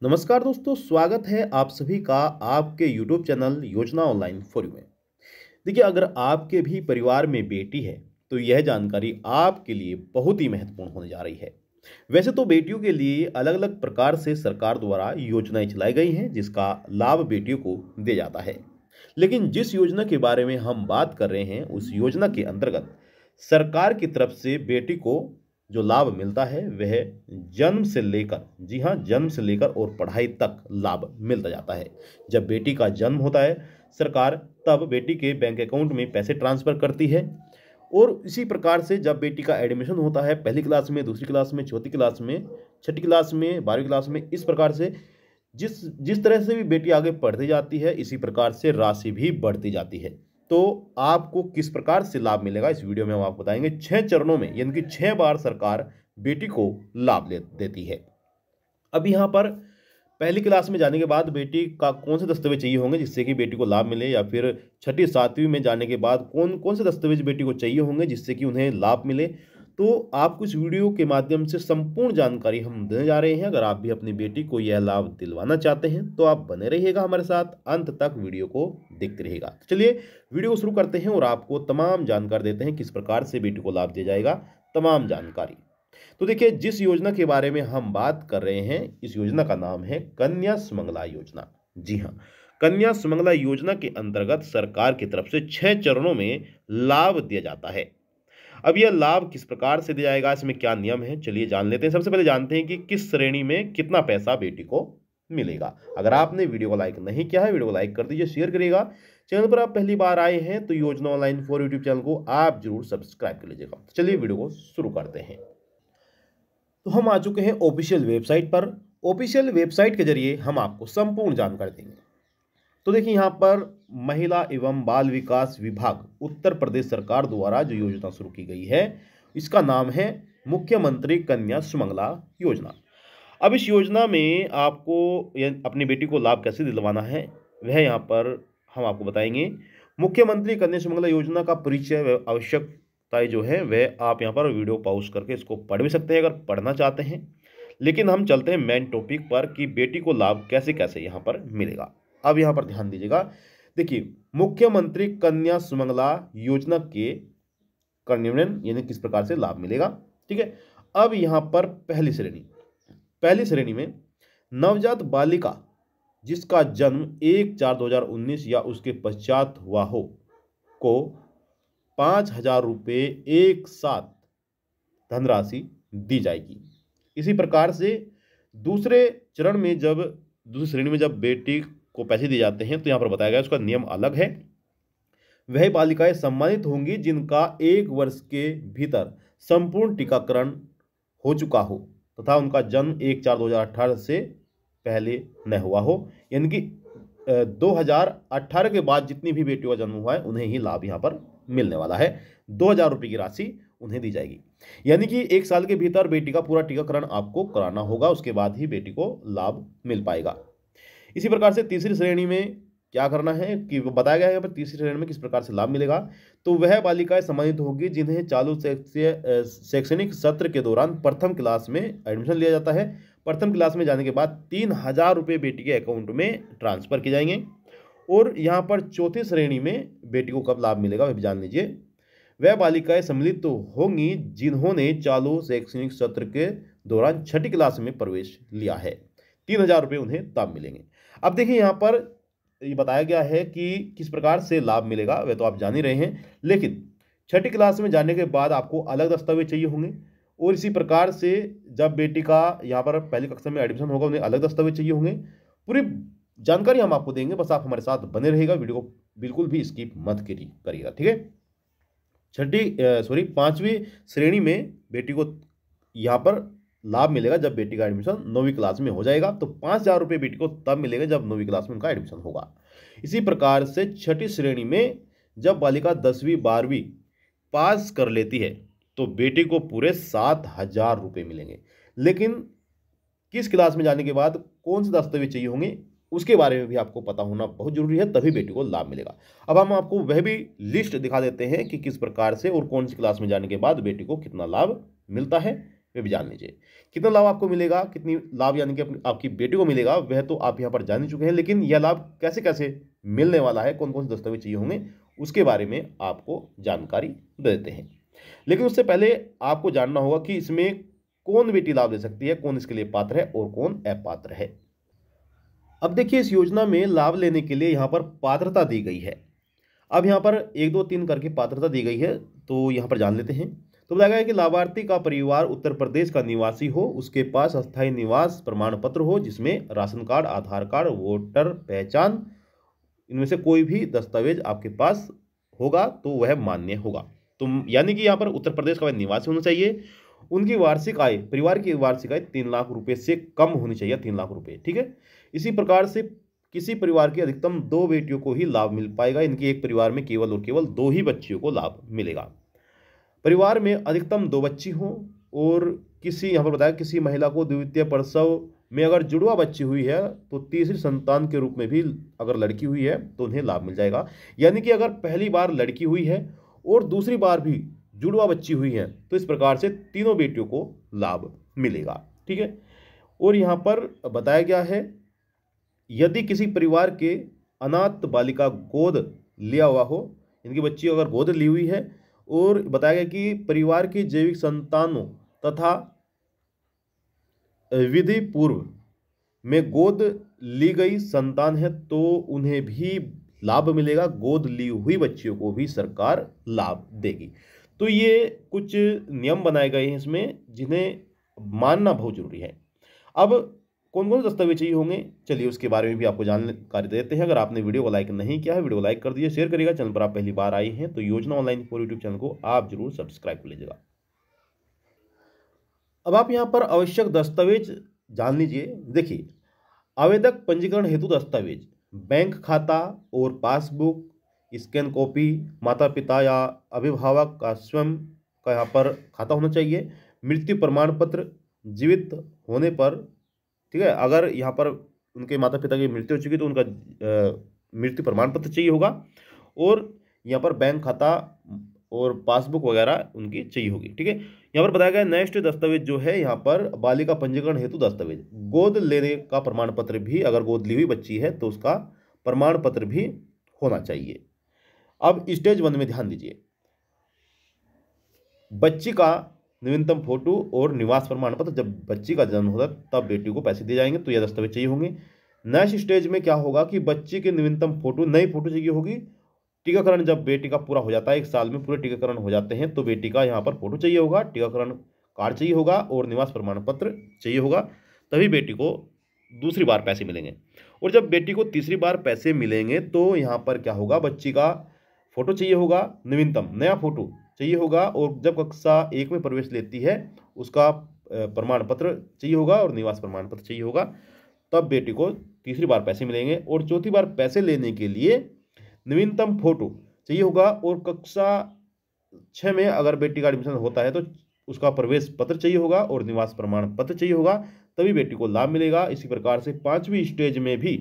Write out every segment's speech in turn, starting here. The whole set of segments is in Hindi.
नमस्कार दोस्तों, स्वागत है आप सभी का आपके YouTube चैनल योजना ऑनलाइन फॉर यू में। देखिए, अगर आपके भी परिवार में बेटी है तो यह जानकारी आपके लिए बहुत ही महत्वपूर्ण होने जा रही है। वैसे तो बेटियों के लिए अलग अलग प्रकार से सरकार द्वारा योजनाएं चलाई गई हैं जिसका लाभ बेटियों को दिया जाता है। लेकिन जिस योजना के बारे में हम बात कर रहे हैं उस योजना के अंतर्गत सरकार की तरफ से बेटी को जो लाभ मिलता है वह जन्म से लेकर, जी हाँ, जन्म से लेकर और पढ़ाई तक लाभ मिलता जाता है। जब बेटी का जन्म होता है सरकार तब बेटी के बैंक अकाउंट में पैसे ट्रांसफर करती है। और इसी प्रकार से जब बेटी का एडमिशन होता है पहली क्लास में, दूसरी क्लास में, चौथी क्लास में, छठी क्लास में, 12वीं क्लास में, इस प्रकार से जिस जिस तरह से भी बेटी आगे बढ़ती जाती है इसी प्रकार से राशि भी बढ़ती जाती है। तो आपको किस प्रकार से लाभ मिलेगा इस वीडियो में हम आपको बताएंगे। 6 चरणों में यानी कि 6 बार सरकार बेटी को लाभ देती है। अब यहाँ पर पहली क्लास में जाने के बाद बेटी का कौन से दस्तावेज चाहिए होंगे जिससे कि बेटी को लाभ मिले, या फिर छठी सातवीं में जाने के बाद कौन कौन से दस्तावेज बेटी को चाहिए होंगे जिससे कि उन्हें लाभ मिले, तो आपको इस वीडियो के माध्यम से संपूर्ण जानकारी हम देने जा रहे हैं। अगर आप भी अपनी बेटी को यह लाभ दिलवाना चाहते हैं तो आप बने रहिएगा हमारे साथ, अंत तक वीडियो को देखते रहिएगा। तो चलिए वीडियो को शुरू करते हैं और आपको तमाम जानकारी देते हैं किस प्रकार से बेटी को लाभ दिया जाएगा, तमाम जानकारी। तो देखिए, जिस योजना के बारे में हम बात कर रहे हैं इस योजना का नाम है कन्या सुमंगला योजना। जी हाँ, कन्या सुमंगला योजना के अंतर्गत सरकार की तरफ से 6 चरणों में लाभ दिया जाता है। अब यह लाभ किस प्रकार से दिया जाएगा, इसमें क्या नियम है, चलिए जान लेते हैं। सबसे पहले जानते हैं कि किस श्रेणी में कितना पैसा बेटी को मिलेगा। अगर आपने वीडियो को लाइक नहीं किया है वीडियो को लाइक कर दीजिए, शेयर करिएगा। चैनल पर आप पहली बार आए हैं तो योजना ऑनलाइन फॉर यूट्यूब चैनल को आप जरूर सब्सक्राइब कर लीजिएगा। चलिए वीडियो को शुरू करते हैं। तो हम आ चुके हैं ऑफिशियल वेबसाइट पर। ऑफिशियल वेबसाइट के जरिए हम आपको संपूर्ण जानकारी देंगे। तो देखिए, यहाँ पर महिला एवं बाल विकास विभाग उत्तर प्रदेश सरकार द्वारा जो योजना शुरू की गई है इसका नाम है मुख्यमंत्री कन्या सुमंगला योजना। अब इस योजना में आपको अपनी बेटी को लाभ कैसे दिलवाना है वह यहाँ पर हम आपको बताएंगे। मुख्यमंत्री कन्या सुमंगला योजना का परिचय आवश्यकताएं जो है वह आप यहाँ पर वीडियो पॉज करके इसको पढ़ भी सकते हैं अगर पढ़ना चाहते हैं। लेकिन हम चलते हैं मेन टॉपिक पर कि बेटी को लाभ कैसे कैसे यहाँ पर मिलेगा। अब यहाँ पर ध्यान दीजिएगा। देखिए, मुख्यमंत्री कन्या सुमंगला योजना के कार्यान्वयन यानी किस प्रकार से लाभ मिलेगा, ठीक है। अब यहाँ पर पहली श्रेणी में नवजात बालिका जिसका जन्म 1/4/2019 या उसके पश्चात हुआ हो को 5,000 रुपये एक साथ धनराशि दी जाएगी। इसी प्रकार से दूसरी श्रेणी में जब बेटी को पैसे दिए जाते हैं तो यहाँ पर बताया गया उसका नियम अलग है। वह बालिकाएं सम्मानित होंगी जिनका 1 वर्ष के भीतर संपूर्ण टीकाकरण हो चुका हो तथा उनका जन्म 1/4/2018 से पहले न हुआ हो, यानी कि 2018 के बाद जितनी भी बेटियों का जन्म हुआ है उन्हें ही लाभ यहाँ पर मिलने वाला है। 2,000 रुपये की राशि उन्हें दी जाएगी, यानी कि 1 साल के भीतर बेटी का पूरा टीकाकरण आपको कराना होगा, उसके बाद ही बेटी को लाभ मिल पाएगा। इसी प्रकार से तीसरी श्रेणी में क्या करना है कि बताया गया है पर तीसरी श्रेणी में किस प्रकार से लाभ मिलेगा। तो वह बालिकाएं सम्मानित होगी जिन्हें चालू शैक्षणिक सत्र के दौरान प्रथम क्लास में एडमिशन लिया जाता है। प्रथम क्लास में जाने के बाद 3,000 रुपये बेटी के अकाउंट में ट्रांसफर किए जाएंगे। और यहाँ पर चौथी श्रेणी में बेटी को कब लाभ मिलेगा वह भी जान लीजिए। वह बालिकाएं सम्मिलित तो होंगी जिन्होंने चालू शैक्षणिक सत्र के दौरान छठी क्लास में प्रवेश लिया है। 3,000 रुपये उन्हें तब मिलेंगे। अब देखिए, यहाँ पर ये बताया गया है कि किस प्रकार से लाभ मिलेगा वह तो आप जान ही रहे हैं, लेकिन छठी क्लास में जाने के बाद आपको अलग दस्तावेज चाहिए होंगे। और इसी प्रकार से जब बेटी का यहाँ पर पहली कक्षा में एडमिशन होगा उन्हें अलग दस्तावेज चाहिए होंगे। पूरी जानकारी हम आपको देंगे, बस आप हमारे साथ बने रहिएगा, वीडियो को बिल्कुल भी स्किप मत करिएगा, ठीक है। 5वीं श्रेणी में बेटी को यहाँ पर लाभ मिलेगा जब बेटी का एडमिशन 9वीं क्लास में हो जाएगा। तो 5,000 रुपये बेटी को तब मिलेगा जब 9वीं क्लास में उनका एडमिशन होगा। इसी प्रकार से छठी श्रेणी में जब बालिका 10वीं 12वीं पास कर लेती है तो बेटी को पूरे 7,000 रुपये मिलेंगे। लेकिन किस क्लास में जाने के बाद कौन से दस्तावेज चाहिए होंगे उसके बारे में भी आपको पता होना बहुत जरूरी है, तभी बेटी को लाभ मिलेगा। अब हम आपको वह भी लिस्ट दिखा देते हैं कि किस प्रकार से और कौन सी क्लास में जाने के बाद बेटी को कितना लाभ मिलता है। वे भी जान लीजिए। कितना लाभ आपको मिलेगा, कितनी लाभ यानी कि आपकी बेटी को मिलेगा, वह तो आप यहाँ पर जान ही चुके हैं। लेकिन यह लाभ कैसे कैसे मिलने वाला है, कौन कौन से दस्तावेज चाहिए होंगे, उसके बारे में आपको जानकारी देते हैं। लेकिन उससे पहले आपको जानना होगा कि इसमें कौन बेटी लाभ ले सकती है, कौन इसके लिए पात्र है और कौन अपात्र है। अब देखिए, इस योजना में लाभ लेने के लिए यहाँ पर पात्रता दी गई है। अब यहाँ पर 1 2 3 करके पात्रता दी गई है, तो यहाँ पर जान लेते हैं। तो बताया गया है कि लाभार्थी का परिवार उत्तर प्रदेश का निवासी हो, उसके पास अस्थायी निवास प्रमाण पत्र हो जिसमें राशन कार्ड, आधार कार्ड, वोटर पहचान, इनमें से कोई भी दस्तावेज आपके पास होगा तो वह मान्य होगा। तो यानी कि यहाँ पर उत्तर प्रदेश का वह निवासी होना चाहिए। उनकी वार्षिक आय, परिवार की वार्षिक आय 3 लाख रुपए से कम होनी चाहिए, 3 लाख रुपए, ठीक है। इसी प्रकार से किसी परिवार की अधिकतम 2 बेटियों को ही लाभ मिल पाएगा। इनके एक परिवार में केवल और केवल 2 ही बच्चियों को लाभ मिलेगा। परिवार में अधिकतम 2 बच्ची हो और किसी, यहाँ पर बताया, किसी महिला को द्वितीय प्रसव में अगर जुड़वा बच्ची हुई है तो तीसरी संतान के रूप में भी अगर लड़की हुई है तो उन्हें लाभ मिल जाएगा। यानी कि अगर पहली बार लड़की हुई है और दूसरी बार भी जुड़वा बच्ची हुई है तो इस प्रकार से तीनों बेटियों को लाभ मिलेगा, ठीक है। और यहाँ पर बताया गया है, यदि किसी परिवार के अनाथ बालिका गोद लिया हुआ हो, इनकी बच्ची अगर गोद ली हुई है, और बताया गया कि परिवार की जैविक संतानों तथा विधि पूर्व में गोद ली गई संतान है तो उन्हें भी लाभ मिलेगा। गोद ली हुई बच्चियों को भी सरकार लाभ देगी। तो ये कुछ नियम बनाए गए हैं इसमें, जिन्हें मानना बहुत जरूरी है। अब कौन कौन से दस्तावेज चाहिए होंगे, चलिए उसके बारे में भी आपको जानकारी देते हैं। अगर आपने वीडियो को लाइक नहीं किया है, वीडियो को लाइक कर दीजिए, शेयर करिएगा। चैनल पर आप पहली बार आए हैं तो योजना ऑनलाइन फॉर यूट्यूब चैनल को आप जरूर सब्सक्राइब कर लीजिएगा। अब आप यहाँ पर आवश्यक दस्तावेज जान लीजिए। देखिए, आवेदक पंजीकरण हेतु दस्तावेज बैंक खाता और पासबुक, स्कैन कॉपी, माता पिता या अभिभावक का स्वयं का यहाँ पर खाता होना चाहिए, मृत्यु प्रमाण पत्र जीवित होने पर, ठीक है, अगर यहाँ पर उनके माता पिता की मृत्यु हो चुकी तो उनका मृत्यु प्रमाण पत्र चाहिए होगा, और यहाँ पर बैंक खाता और पासबुक वगैरह उनकी चाहिए होगी, ठीक है। यहाँ पर बताया गया नेक्स्ट दस्तावेज जो है यहाँ पर बालिका पंजीकरण हेतु दस्तावेज, गोद लेने का प्रमाण पत्र भी, अगर गोद ली हुई बच्ची है तो उसका प्रमाण पत्र भी होना चाहिए। अब स्टेज 1 में ध्यान दीजिए, बच्ची का न्यूनतम फोटो और निवास प्रमाण पत्र, जब बच्ची का जन्म होता है तब बेटी को पैसे दिए जाएंगे, तो यह दस्तावेज चाहिए होंगे। नेक्स्ट स्टेज में क्या होगा कि बच्ची के न्यूनतम फोटो, नई फोटो चाहिए होगी। टीकाकरण जब बेटी का पूरा हो जाता है, 1 साल में पूरे टीकाकरण हो जाते हैं, तो बेटी का यहाँ पर फोटो चाहिए होगा, टीकाकरण कार्ड चाहिए होगा और निवास प्रमाण पत्र चाहिए होगा, तभी बेटी को दूसरी बार पैसे मिलेंगे। और जब बेटी को तीसरी बार पैसे मिलेंगे तो यहाँ पर क्या होगा, बच्ची का फोटो चाहिए होगा, न्यूनतम नया फोटो चाहिए होगा, और जब कक्षा 1 में प्रवेश लेती है उसका प्रमाण पत्र चाहिए होगा और निवास प्रमाण पत्र चाहिए होगा, तब बेटी को तीसरी बार पैसे मिलेंगे। और चौथी बार पैसे लेने के लिए न्यूनतम फोटो चाहिए होगा, और कक्षा 6 में अगर बेटी का एडमिशन होता है तो उसका प्रवेश पत्र चाहिए होगा और निवास प्रमाण पत्र चाहिए होगा, तभी बेटी को लाभ मिलेगा। इसी प्रकार से 5वीं स्टेज में भी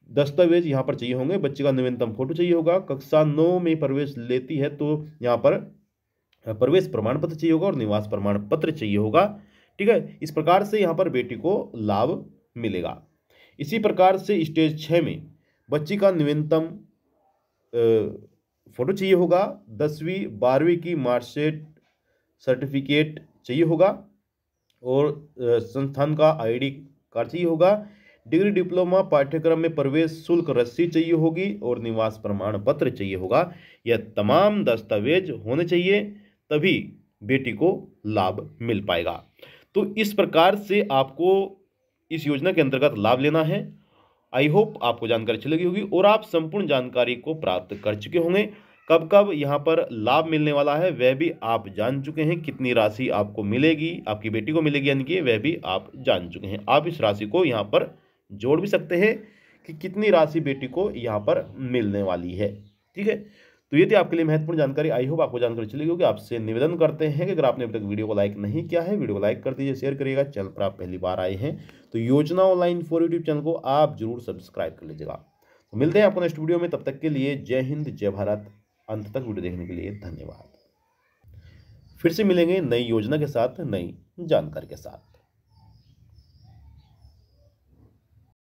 दस्तावेज यहाँ पर चाहिए होंगे, बच्चे का न्यूनतम फोटो चाहिए होगा, कक्षा 9 में प्रवेश लेती है तो यहाँ पर प्रवेश प्रमाण पत्र चाहिए होगा और निवास प्रमाण पत्र चाहिए होगा, ठीक है। इस प्रकार से यहाँ पर बेटी को लाभ मिलेगा। इसी प्रकार से स्टेज 6 में बच्ची का न्यूनतम फोटो चाहिए होगा, 10वीं 12वीं की मार्कशीट सर्टिफिकेट चाहिए होगा, और संस्थान का आईडी कार्ड चाहिए होगा, डिग्री डिप्लोमा पाठ्यक्रम में प्रवेश शुल्क रसीद चाहिए होगी और निवास प्रमाण पत्र चाहिए होगा। यह तमाम दस्तावेज होने चाहिए, तभी बेटी को लाभ मिल पाएगा। तो इस प्रकार से आपको इस योजना के अंतर्गत लाभ लेना है। आई होप आपको जानकारी अच्छी लगी होगी और आप संपूर्ण जानकारी को प्राप्त कर चुके होंगे। कब कब यहाँ पर लाभ मिलने वाला है वह भी आप जान चुके हैं, कितनी राशि आपको मिलेगी, आपकी बेटी को मिलेगी यानी कि वह भी आप जान चुके हैं। आप इस राशि को यहाँ पर जोड़ भी सकते हैं कि कितनी राशि बेटी को यहाँ पर मिलने वाली है, ठीक है। तो ये थी आपके लिए महत्वपूर्ण जानकारी। आई होप आपको जानकारी चली होगी। आपसे निवेदन करते हैं कि अगर आपने अभी तक वीडियो को लाइक नहीं किया है, वीडियो को लाइक कर दीजिए, शेयर करिएगा। चैनल पर आप पहली बार आए हैं तो योजना ऑनलाइन फॉर यूट्यूब चैनल को आप जरूर सब्सक्राइब कर लीजिएगा। तो मिलते हैं आपको नेक्स्ट वीडियो में, तब तक के लिए जय हिंद जय भारत। अंत तक वीडियो देखने के लिए धन्यवाद। फिर से मिलेंगे नई योजना के साथ नई जानकारी के साथ।